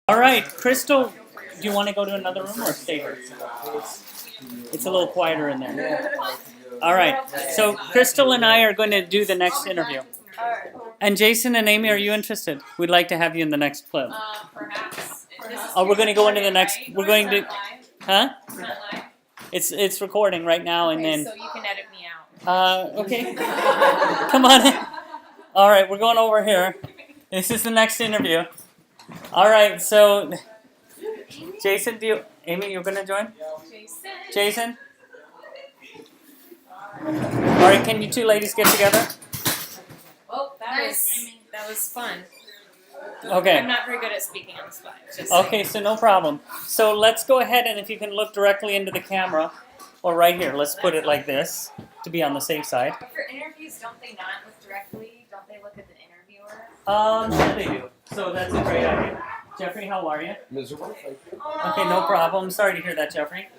All right, Crystal, do you want to go to another room or stay here? It's a little quieter in there. All right, so Crystal and I are going to do the next interview. And Jason and Amy, are you interested? We'd like to have you in the next clip. Perhaps. Oh, we're going to go into the next. We're going to. Huh? It's recording right now, and then. So you can edit me out. Okay. Come on in. All right, we're going over here. This is the next interview. All right, so Jason, Amy, you're gonna join? Jason? All right, can you two ladies get together? Well, that was fun. Okay. I'm not very good at speaking on the spot. Okay, so no problem. So let's go ahead, and if you can look directly into the camera, or right here, let's put it like this to be on the safe side. But for interviews, don't they not look directly? Don't they look at the interviewer? Sure they do. So that's a great idea. Jeffrey, how are you? Miserable, thank you. Okay, no problem. Sorry to hear that, Jeffrey.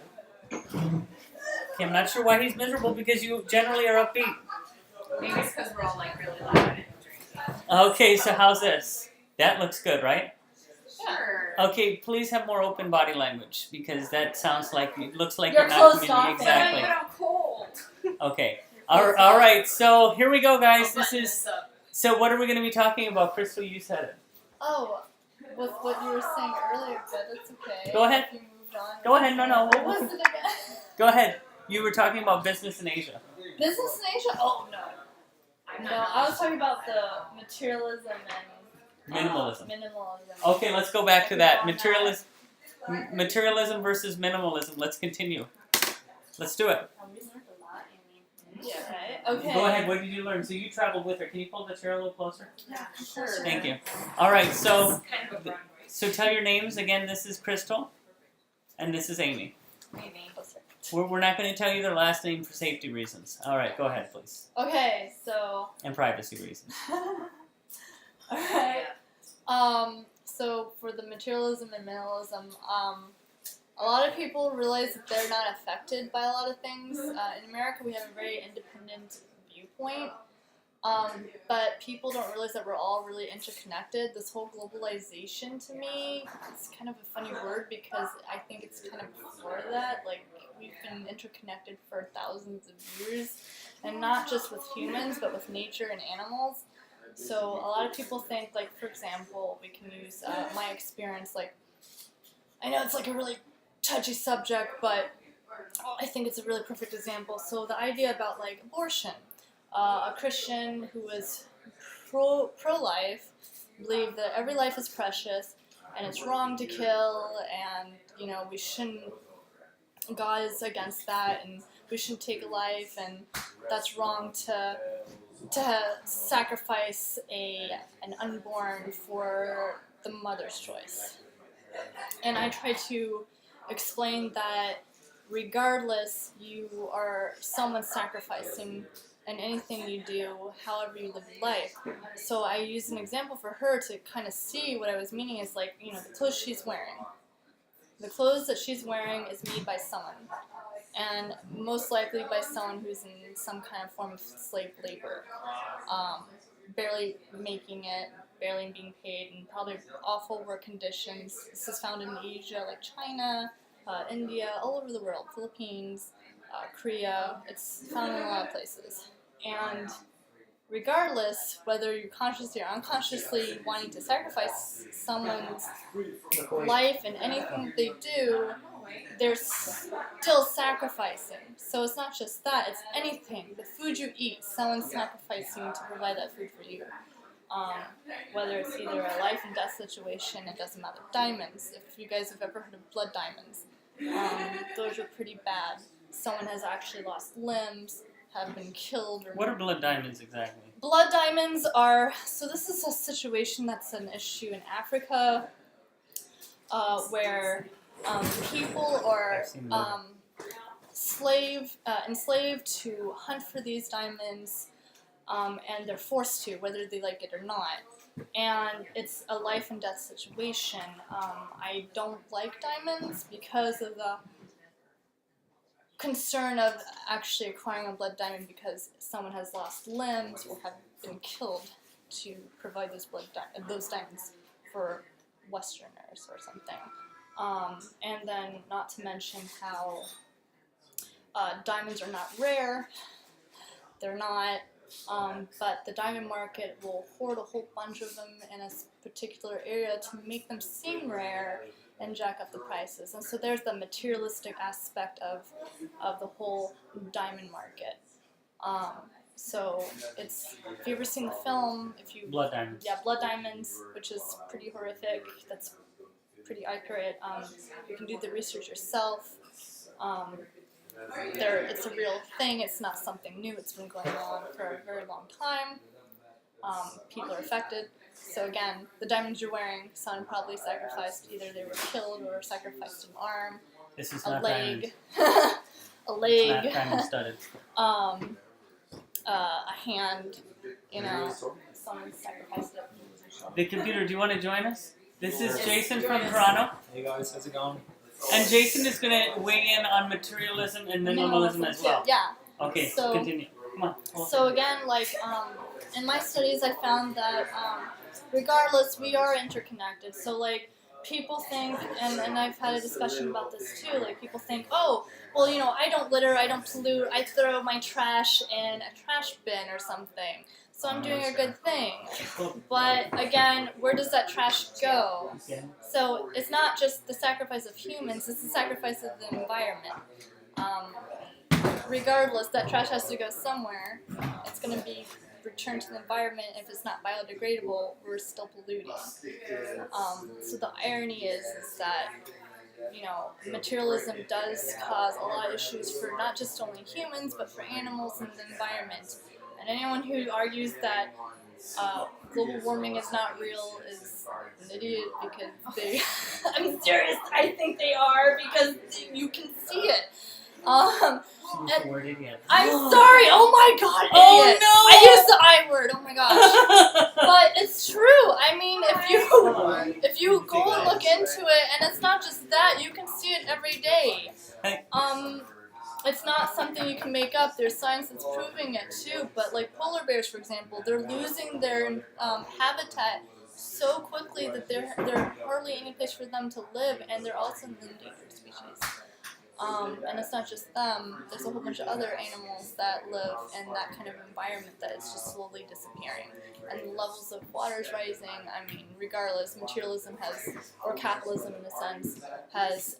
Okay, I'm not sure why he's miserable because you generally are upbeat. Maybe it's because we're all like really loud and drinking. Okay, so how's this? That looks good, right? Sure. Okay, please have more open body language because that sounds like it looks like You're you're not closed off. exactly. But I'm cold. Okay. All right. So here we go, guys. This is. So what are we going to be talking about, Crystal? You said it. Oh, with what you were saying earlier, but it's okay. Go ahead. If you moved on. Go ahead. No. What was it again? Go ahead. You were talking about business in Asia. Business in Asia? Oh, no. No, I was talking about the materialism and Minimalism. minimalism. Okay, let's go back to that. Materialism versus minimalism. Let's continue. Let's do it. We learned a lot, Amy. Yeah, right? Okay. Go ahead. What did you learn? So you traveled with her. Can you pull the chair a little closer? Yeah, sure. Thank you. All right. So, Kind of a Broadway. so tell your names again. This is Crystal, and this is Amy. Maybe. We're not going to tell you their last name for safety reasons. All right. Go ahead, please. Okay, so. And privacy reasons. Alright. So for the materialism and minimalism, a lot of people realize that they're not affected by a lot of things. In America, we have a very independent viewpoint, but people don't realize that we're all really interconnected. This whole globalization, to me, is kind of a funny word because I think it's kind of before that. Like, we've been interconnected for thousands of years, and not just with humans, but with nature and animals. So a lot of people think, like, for example, we can use my experience, like, I know it's like a really touchy subject, but I think it's a really perfect example. So the idea about, like, abortion. A Christian who was pro-life believed that every life is precious and it's wrong to kill and, you know, we shouldn't, God is against that and we shouldn't take a life and that's wrong to sacrifice an unborn for the mother's choice. And I try to explain that regardless, you are someone sacrificing in anything you do, however you live your life. So I used an example for her to kind of see what I was meaning is like, you know, the clothes she's wearing. The clothes that she's wearing is made by someone. And most likely by someone who's in some kind of form of slave labor, barely making it, barely being paid, and probably awful work conditions. This is found in Asia, like China, India, all over the world, Philippines, Korea. It's found in a lot of places. And regardless, whether you're consciously or unconsciously wanting to sacrifice someone's life and anything that they do, they're still sacrificing. So it's not just that, it's anything. The food you eat, someone's sacrificing to provide that food for you. Whether it's either a life and death situation, it doesn't matter. Diamonds, if you guys have ever heard of blood diamonds, those are pretty bad. Someone has actually lost limbs, have been killed. Or What are blood diamonds exactly? Blood diamonds are, so this is a situation that's an issue in Africa, where people are enslaved to hunt for these diamonds, and they're forced to, whether they like it or not. And it's a life and death situation. I don't like diamonds because of the concern of actually acquiring a blood diamond because someone has lost limbs or have been killed to provide those diamonds for Westerners or something. And then not to mention how diamonds are not rare. They're not, but the diamond market will hoard a whole bunch of them in a particular area to make them seem rare and jack up the prices. And so there's the materialistic aspect of the whole diamond market. So it's, if you've ever seen the film, Blood Diamonds. Yeah, Blood Diamonds, which is pretty horrific. That's pretty accurate. You can do the research yourself. It's a real thing. It's not something new. It's been going on for a very long time. People are affected. So again, the diamonds you're wearing, someone probably sacrificed. Either they were killed or sacrificed an arm, This is a not leg, diamonds. a leg, It's not diamond studded. a hand. You know, someone sacrificed it. The computer, do you want to join us? This is Jason from Toronto. Hey guys, how's it going? And Jason is going to weigh in on materialism and minimalism as well. Yeah. Okay, So- continue. Come on. So again, like in my studies, I found that regardless, we are interconnected. So like people think, and I've had a discussion about this too. Like people think, oh, well, you know, I don't litter, I don't pollute, I throw my trash in a trash bin or something. So I'm doing a good thing. But again, where does that trash go? So it's not just the sacrifice of humans, it's the sacrifice of the environment. Regardless, that trash has to go somewhere. It's going to be returned to the environment. If it's not biodegradable, we're still polluting. So the irony is that, you know, materialism does cause a lot of issues for not just only humans, but for animals and the environment. And anyone who argues that global warming is not real is an idiot because they... I'm serious, I think they are because you can see it. Use the word idiot. I'm sorry, oh my god, idiot. Oh no! I used the I word, oh my gosh. But it's true, I mean, if you go and look into it, and it's not just that, you can see it every day. It's not something you can make up. There's science that's proving it too. But like polar bears, for example, they're losing their habitat so quickly that there's hardly any place for them to live, and they're also an endangered species. And it's not just them. There's a whole bunch of other animals that live in that kind of environment that is just slowly disappearing. And the levels of water is rising. I mean, regardless, materialism has, or capitalism in a sense, has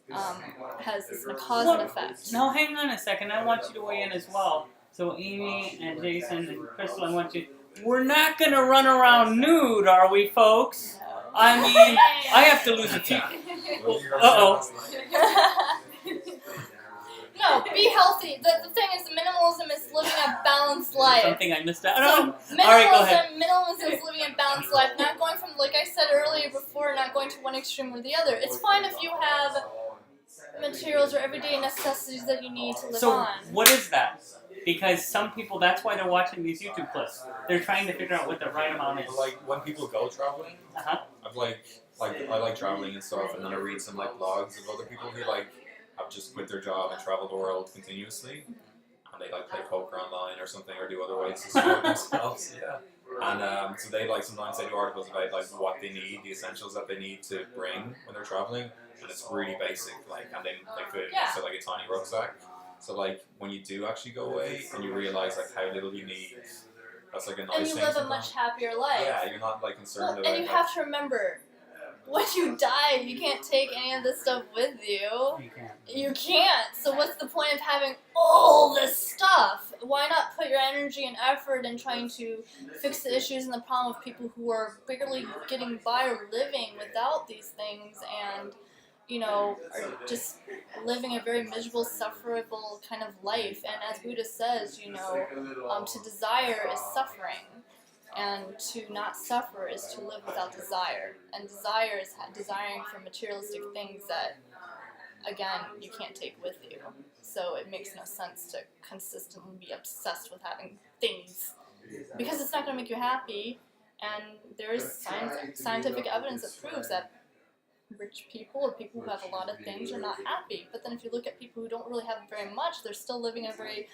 this cause and effect. Now hang on a second. I want you to weigh in as well. So Amy and Jason and Crystal, I want you. We're not going to run around nude, are we, folks? I mean, I have to lose a teeth. Uh-oh. No, be healthy. The thing is, minimalism is living a balanced life. Something I missed out So on. Alright, go ahead. minimalism is living a balanced life, not going from, like I said earlier before, not going to one extreme or the other. It's fine if you have materials or everyday necessities that you need to live So, on. what is that? Because some people, that's why they're watching these YouTube clips. They're trying to figure out what the right amount is. Like when people go traveling, Uh-huh. I like traveling and stuff, and then I read some like blogs of other people who like have just quit their job and travel the world continuously, and they like play poker online or something or do other ways to support themselves. Yeah. And so they like sometimes they do articles about like what they need, the essentials that they need to bring when they're traveling, and it's really basic, like and then like food, so like a tiny rucksack. So like when you do actually go away and you realize like how little you need, that's like a nice thing. And you live a much happier life. Yeah, you're not like concerned about. And you have to remember, when you die, you can't take any of this stuff with you. You can't. So what's the point of having all this stuff? Why not put your energy and effort in trying to fix the issues and the problem of people who are barely getting by or living without these things and, you know, are just living a very miserable, sufferable kind of life. And as Buddha says, you know, to desire is suffering. And to not suffer is to live without desire. And desire is desiring for materialistic things that, again, you can't take with you. So it makes no sense to consistently be obsessed with having things. Because it's not going to make you happy. And there is scientific evidence that proves that rich people or people who have a lot of things are not happy. But then if you look at people who don't really have very much, they're still living a very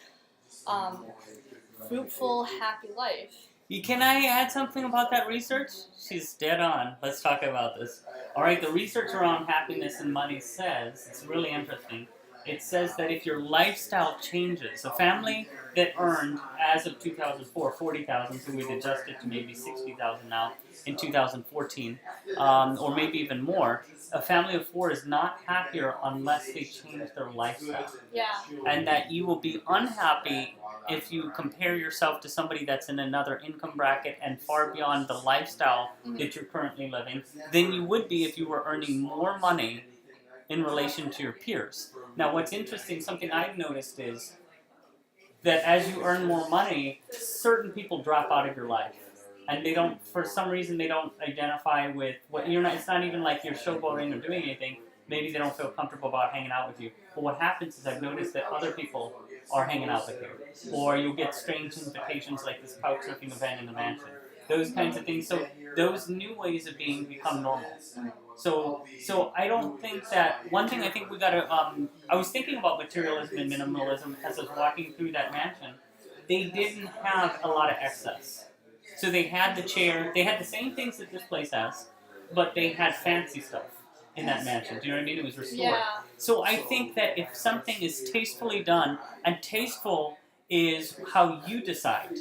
fruitful, happy life. Can I add something about that research? She's dead on. Let's talk about this. All right, the research around happiness and money says, it's really interesting. It says that if your lifestyle changes, a family that earned, as of 2004, 40,000, so we've adjusted to maybe 60,000 now in 2014, or maybe even more, a family of 4 is not happier unless they change their lifestyle. Yeah. And that you will be unhappy if you compare yourself to somebody that's in another income bracket and far beyond the lifestyle that you're currently living than you would be if you were earning more money in relation to your peers. Now, what's interesting, something I've noticed is that as you earn more money, certain people drop out of your life. And they don't, for some reason, they don't identify with what you're not, it's not even like you're showboating or doing anything. Maybe they don't feel comfortable about hanging out with you. But what happens is I've noticed that other people are hanging out with you. Or you'll get strange invitations like this couch surfing event in the mansion. Those kinds of things. So those new ways of being become normal. So I don't think that, one thing I think we gotta, I was thinking about materialism and minimalism as I was walking through that mansion. They didn't have a lot of excess. So they had the chair, they had the same things that this place has, but they had fancy stuff in that mansion. Do you know what I mean? It was restored. Yeah. So I think that if something is tastefully done, and tasteful is how you decide.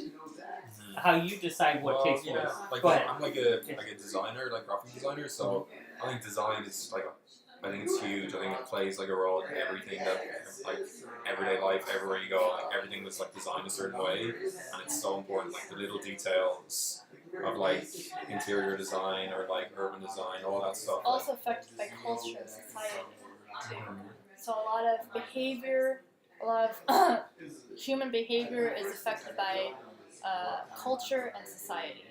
How you decide what tasteful is. Like Go ahead. I'm like a designer, like graphic designer, so I think design is like, I think it's huge. I think it plays like a role in everything that, like, everyday life, everywhere you go, like everything was like designed a certain way, and it's so important, like the little details of like interior design or like urban design, all that stuff. Also affected by culture and society too. So a lot of behavior, a lot of human behavior is affected by culture and society.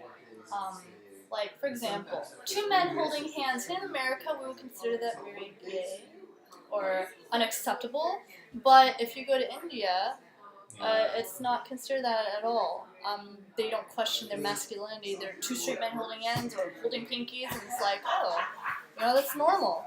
Like, for example, 2 men holding hands. In America, we would consider that very gay or unacceptable. But if you go to India, it's not considered that at all. They don't question their masculinity. They're 2 straight men holding hands or holding pinkies, and it's like, oh, that's normal.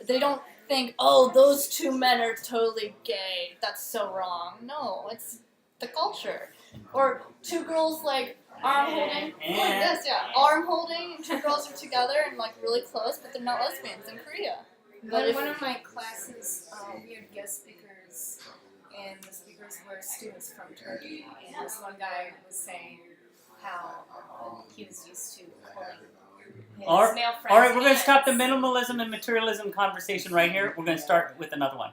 They don't think, oh, those 2 men are totally gay. That's so wrong. No, it's the culture. Or 2 girls like arm holding, like this, arm holding, 2 girls are together and like really close, but they're not lesbians in Korea. But One of my classes, we had guest speakers, and the speakers were students from Turkey, and this one guy was saying how he was used to holding his male friends. All right, we're going to stop the minimalism and materialism conversation right here. We're going to start with another one.